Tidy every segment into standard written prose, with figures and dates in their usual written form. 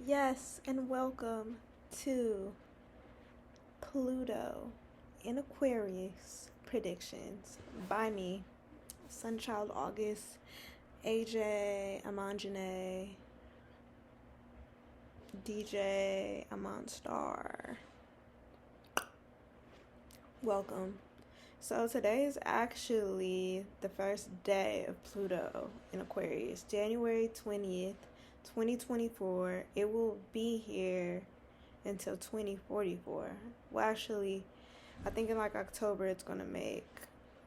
Yes, and welcome to Pluto in Aquarius predictions by me, Sunchild August, AJ, Amanjane, DJ, Amon Star. Welcome. So today is actually the first day of Pluto in Aquarius, January 20th, 2024. It will be here until 2044. Well, actually, I think in like October it's going to make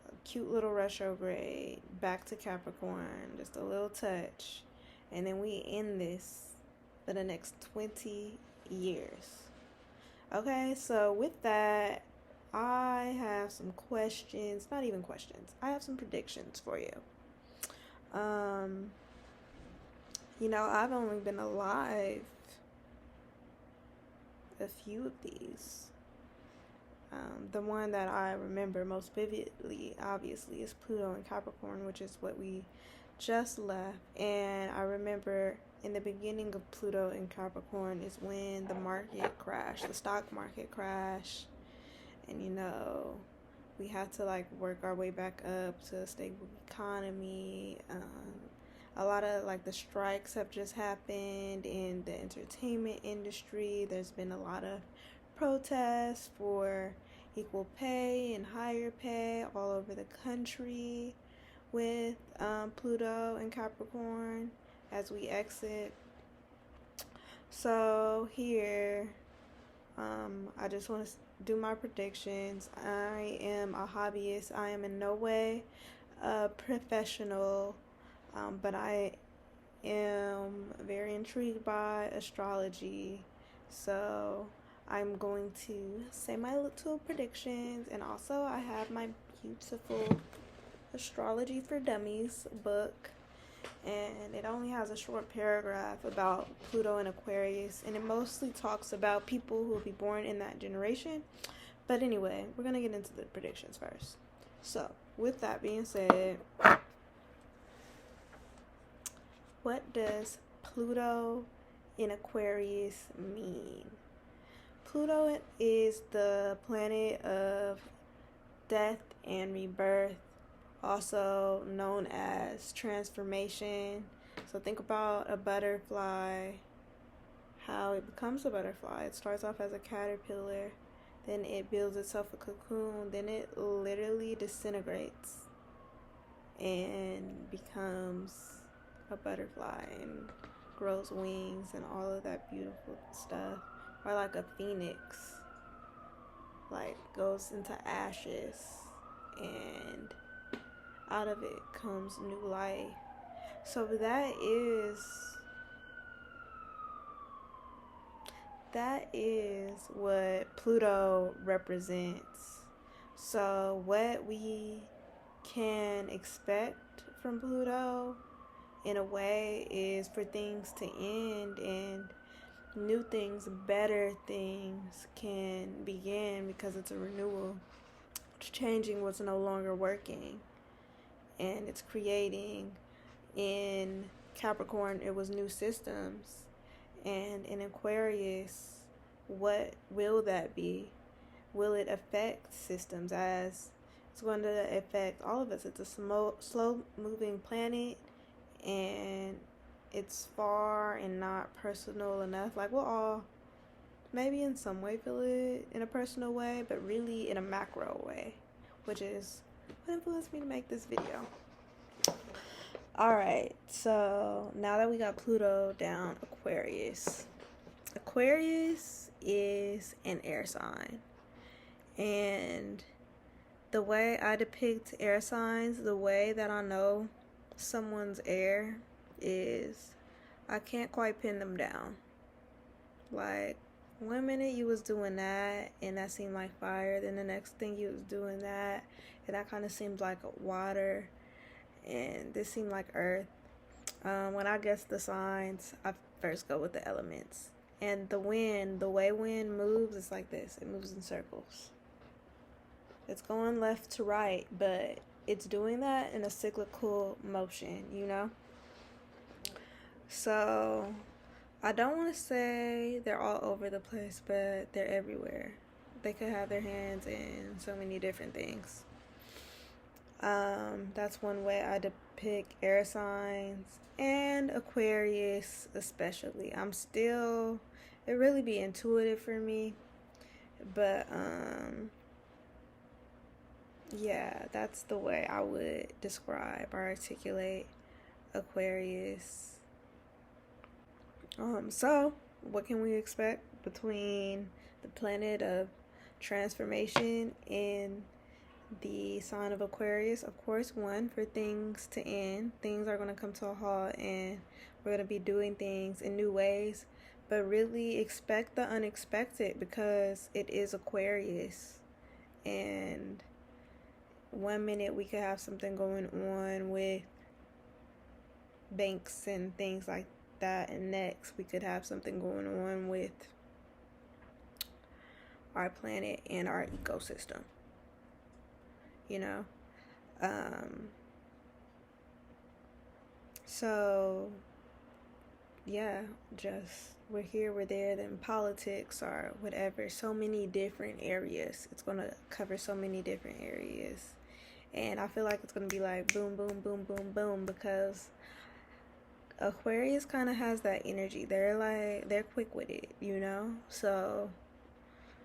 a cute little retrograde back to Capricorn, just a little touch. And then we end this for the next 20 years. Okay, so with that, I have some questions, not even questions. I have some predictions for you. I've only been alive a few of these. The one that I remember most vividly, obviously, is Pluto and Capricorn, which is what we just left. And I remember in the beginning of Pluto and Capricorn is when the market crashed, the stock market crashed. And, we had to, work our way back up to a stable economy. A lot of, the strikes have just happened in the entertainment industry. There's been a lot of protests for equal pay and higher pay all over the country with Pluto and Capricorn as we exit. So here, I just want to do my predictions. I am a hobbyist. I am in no way a professional, but I am very intrigued by astrology. So I'm going to say my little predictions, and also I have my beautiful Astrology for Dummies book, and it only has a short paragraph about Pluto and Aquarius, and it mostly talks about people who will be born in that generation. But anyway, we're going to get into the predictions first. So, with that being said, what does Pluto in Aquarius mean? Pluto is the planet of death and rebirth, also known as transformation. So think about a butterfly, how it becomes a butterfly. It starts off as a caterpillar, then it builds itself a cocoon, then it literally disintegrates and becomes a butterfly and grows wings and all of that beautiful stuff. Or like a phoenix, goes into ashes, and out of it comes new life. So that is what Pluto represents. So what we can expect from Pluto in a way is for things to end and new things, better things can begin, because it's a renewal. It's changing what's no longer working, and it's creating. In Capricorn, it was new systems, and in Aquarius, what will that be? Will it affect systems? As it's going to affect all of us. It's a slow moving planet, and it's far and not personal enough. We'll all maybe in some way feel it in a personal way, but really in a macro way, which is what influenced me to make this video. Alright, so now that we got Pluto down, Aquarius is an air sign. And the way I depict air signs, the way that I know someone's air, is I can't quite pin them down. One minute you was doing that and that seemed like fire, then the next thing you was doing that and that kind of seemed like water, and this seemed like earth. When I guess the signs, I first go with the elements. And the wind, the way wind moves, it's like this. It moves in circles. It's going left to right, but it's doing that in a cyclical motion, So I don't want to say they're all over the place, but they're everywhere. They could have their hands in so many different things. That's one way I depict air signs and Aquarius, especially. It really be intuitive for me, but yeah, that's the way I would describe or articulate Aquarius. So what can we expect between the planet of transformation and the sign of Aquarius? Of course, one, for things to end. Things are going to come to a halt and we're going to be doing things in new ways. But really expect the unexpected because it is Aquarius. And one minute we could have something going on with banks and things like that, and next we could have something going on with our planet and our ecosystem, you know. So yeah, just we're here, we're there, then politics or whatever, so many different areas. It's going to cover so many different areas, and I feel like it's going to be like boom boom boom boom boom, because Aquarius kind of has that energy. They're quick with it, you know? So,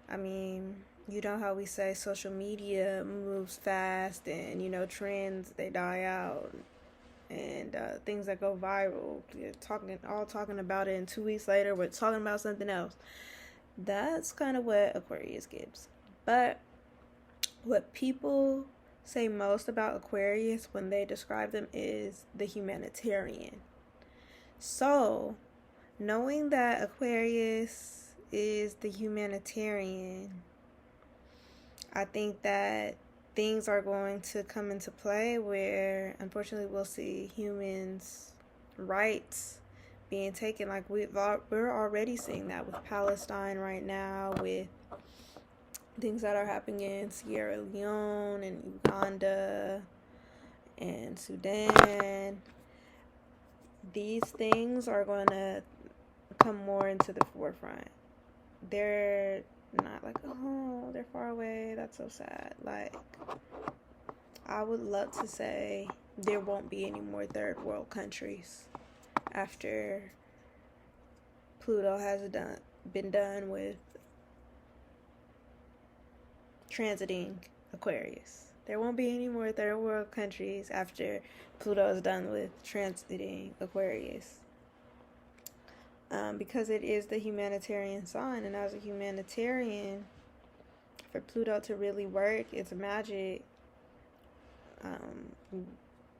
I mean, you know how we say social media moves fast and, you know, trends, they die out. And things that go viral, talking about it, and 2 weeks later, we're talking about something else. That's kind of what Aquarius gives. But what people say most about Aquarius when they describe them is the humanitarian. So, knowing that Aquarius is the humanitarian, I think that things are going to come into play where, unfortunately, we'll see humans' rights being taken. Like we're already seeing that with Palestine right now, with things that are happening in Sierra Leone and Uganda and Sudan. These things are going to come more into the forefront. They're not like, oh, they're far away, that's so sad. Like, I would love to say there won't be any more third world countries after Pluto has been done with transiting Aquarius. There won't be any more third world countries after Pluto is done with transiting Aquarius. Because it is the humanitarian sign, and as a humanitarian, for Pluto to really work, it's magic.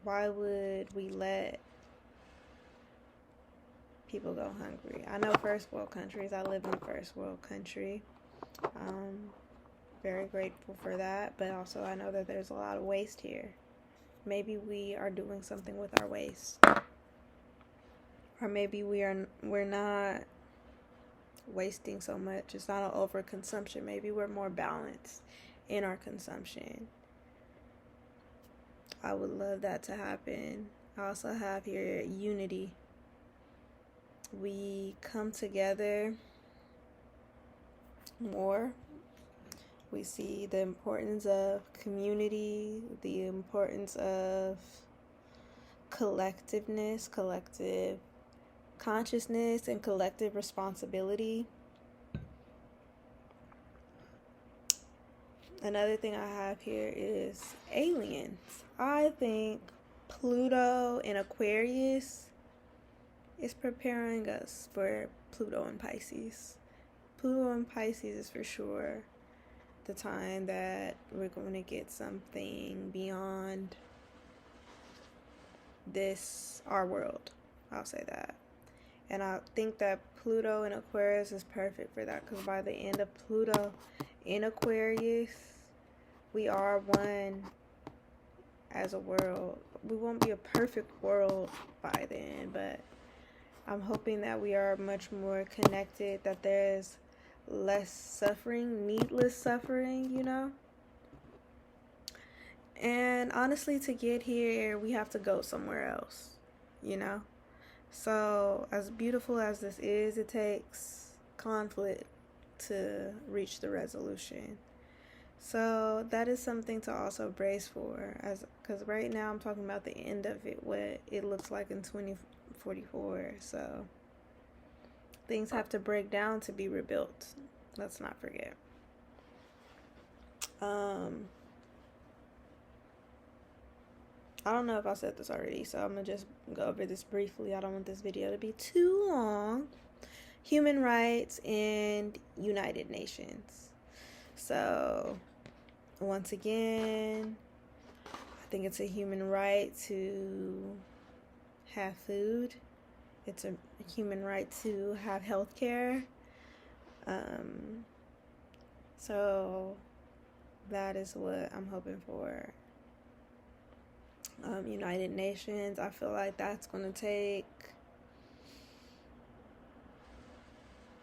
Why would we let people go hungry? I know first world countries. I live in a first world country. Very grateful for that, but also I know that there's a lot of waste here. Maybe we are doing something with our waste, or maybe we're not wasting so much. It's not an overconsumption. Maybe we're more balanced in our consumption. I would love that to happen. I also have here unity. We come together more. We see the importance of community, the importance of collectiveness, collective consciousness, and collective responsibility. Another thing I have here is aliens. I think Pluto in Aquarius is preparing us for Pluto in Pisces. Pluto in Pisces is for sure the time that we're going to get something beyond our world. I'll say that. And I think that Pluto in Aquarius is perfect for that, because by the end of Pluto in Aquarius, we are one as a world. We won't be a perfect world by then, but I'm hoping that we are much more connected, that there's less suffering, needless suffering, you know? And honestly, to get here, we have to go somewhere else, you know? So, as beautiful as this is, it takes conflict to reach the resolution. So, that is something to also brace for, as because right now I'm talking about the end of it, what it looks like in 2044. So, things have to break down to be rebuilt. Let's not forget. I don't know if I said this already, so I'm gonna just go over this briefly. I don't want this video to be too long. Human rights and United Nations. So, once again, I think it's a human right to have food. It's a human right to have health care. So, that is what I'm hoping for. United Nations, I feel like that's going to take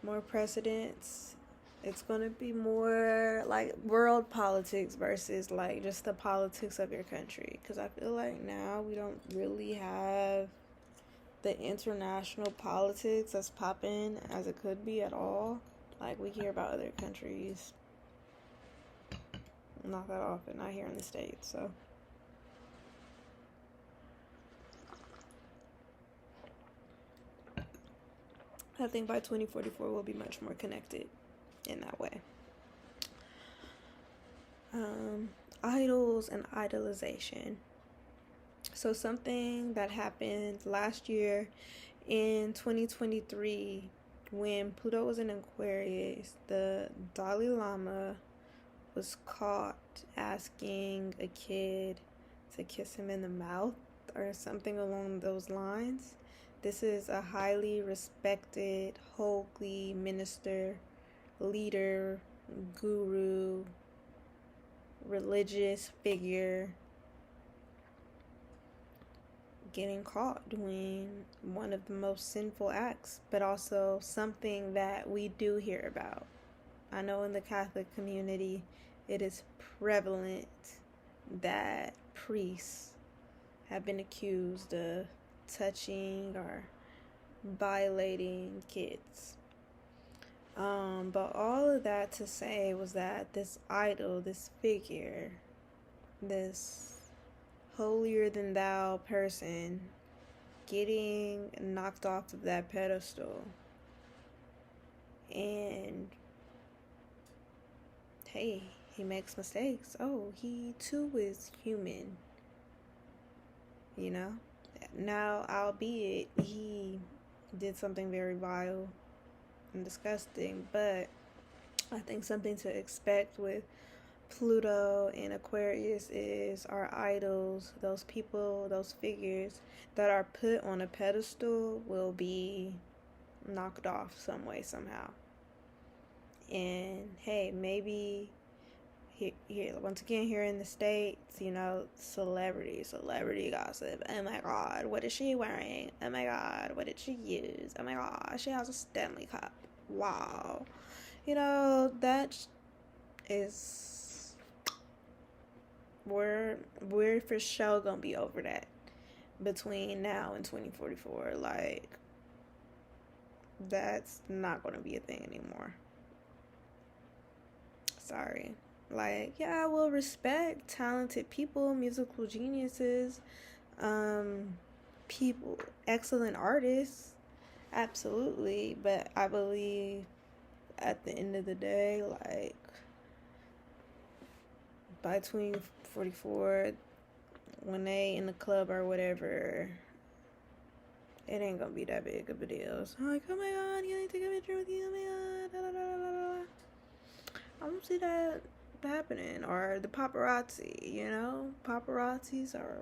more precedence. It's going to be more like world politics versus like just the politics of your country. Because I feel like now we don't really have the international politics as popping as it could be at all. Like, we hear about other countries not that often, not here in the States, so. I think by 2044 we'll be much more connected in that way. Idols and idolization. So something that happened last year in 2023 when Pluto was in Aquarius, the Dalai Lama was caught asking a kid to kiss him in the mouth or something along those lines. This is a highly respected, holy minister, leader, guru, religious figure getting caught doing one of the most sinful acts, but also something that we do hear about. I know in the Catholic community it is prevalent that priests have been accused of touching or violating kids. But all of that to say was that this idol, this figure, this holier than thou person getting knocked off of that pedestal, and hey, he makes mistakes. Oh, he too is human, you know? Now, albeit he did something very vile and disgusting, but I think something to expect with Pluto and Aquarius is our idols, those people, those figures that are put on a pedestal will be knocked off some way, somehow. And hey, maybe here once again here in the States, you know, celebrity gossip. Oh my god, what is she wearing? Oh my god, what did she use? Oh my god, she has a Stanley Cup. Wow. You know, that is we're for sure gonna be over that between now and 2044. Like, that's not gonna be a thing anymore. Sorry. Like, yeah, I will respect talented people, musical geniuses, people, excellent artists, absolutely. But I believe at the end of the day, like, by 2044, when they in the club or whatever, it ain't gonna be that big of a deal. So I'm like, oh my god, you need to take a picture with you, oh my god, da, da, da, da, da. I don't see that happening. Or the paparazzi, you know, paparazzis are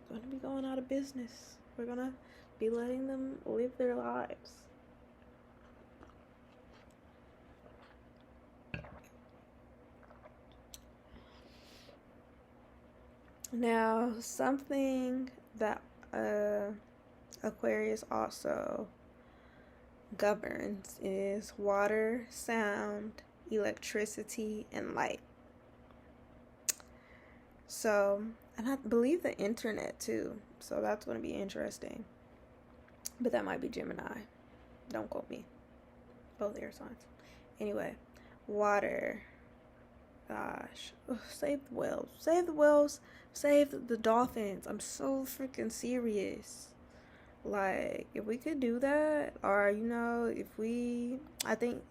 gonna be going out of business. We're gonna be letting them live their lives. Now, something that Aquarius also governs is water, sound, electricity, and light. So, and I believe the internet too. So that's going to be interesting. but that might be Gemini. Don't quote me. Both air signs. Anyway, water. Gosh. Ugh, save the whales. Save the whales. Save the dolphins. I'm so freaking serious. Like, if we could do that, or, I think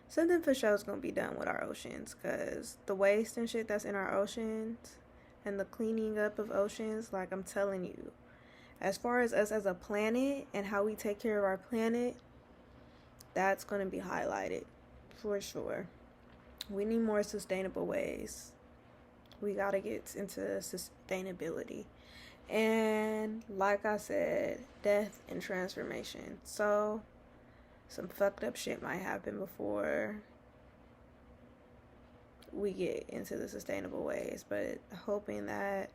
something for sure is going to be done with our oceans, because the waste and shit that's in our oceans and the cleaning up of oceans, like, I'm telling you, as far as us as a planet and how we take care of our planet, that's going to be highlighted for sure. We need more sustainable ways. We got to get into sustainability. And like I said, death and transformation. So some fucked up shit might happen before we get into the sustainable ways, but hoping that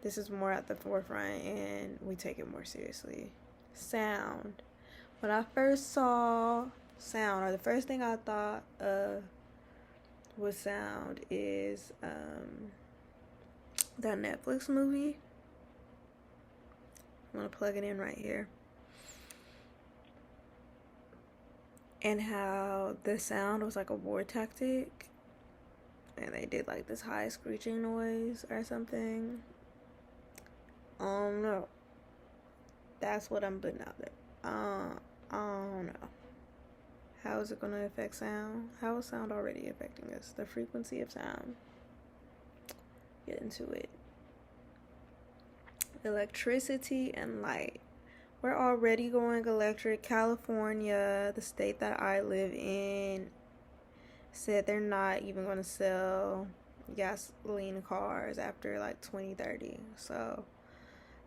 this is more at the forefront and we take it more seriously. Sound. When I first saw sound, or the first thing I thought of with sound is that Netflix movie. I'm going to plug it in right here. And how the sound was like a war tactic. And they did like this high screeching noise or something. No. That's what I'm putting out there. I don't know. How is it going to affect sound? How is sound already affecting us? The frequency of sound. Get into it. Electricity and light. We're already going electric. California, the state that I live in, said they're not even going to sell gasoline cars after like 2030. So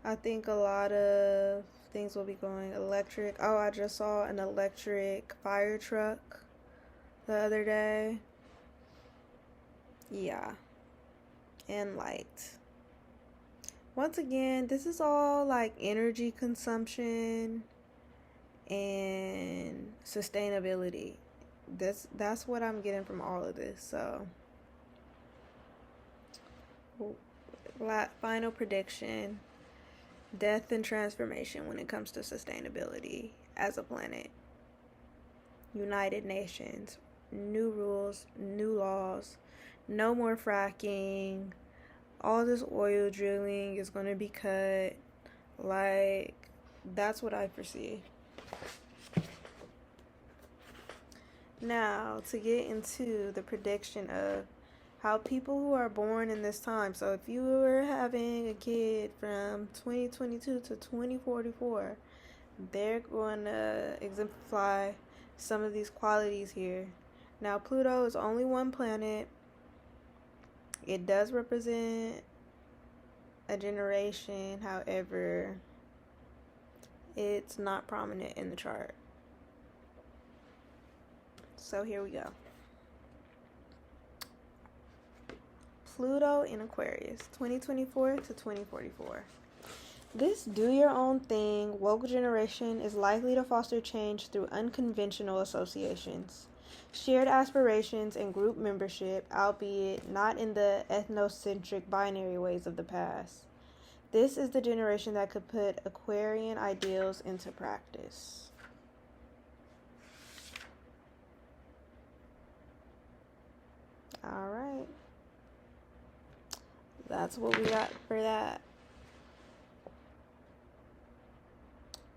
I think a lot of things will be going electric. Oh, I just saw an electric fire truck the other day. Yeah. And light. Once again, this is all like energy consumption and sustainability. That's what I'm getting from all of this. So, final prediction: death and transformation when it comes to sustainability as a planet. United Nations, new rules, new laws, no more fracking. All this oil drilling is going to be cut. Like, that's what I foresee. Now, to get into the prediction of how people who are born in this time. So, if you were having a kid from 2022 to 2044, they're going to exemplify some of these qualities here. Now, Pluto is only one planet. It does represent a generation, however, it's not prominent in the chart. So here we go. Pluto in Aquarius, 2024 to 2044. This do-your-own-thing woke generation is likely to foster change through unconventional associations, shared aspirations, and group membership, albeit not in the ethnocentric binary ways of the past. This is the generation that could put Aquarian ideals into practice. All right. That's what we got for that.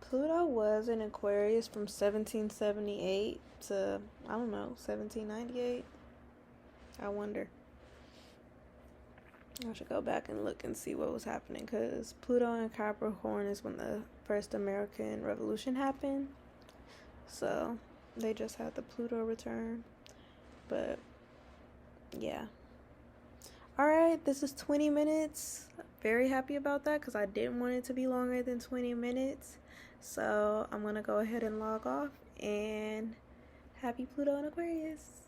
Pluto was in Aquarius from 1778 to, 1798. I wonder. I should go back and look and see what was happening, because Pluto in Capricorn is when the first American Revolution happened. So they just had the Pluto return. But yeah. Alright, this is 20 minutes. Very happy about that, because I didn't want it to be longer than 20 minutes. So I'm going to go ahead and log off, and happy Pluto in Aquarius.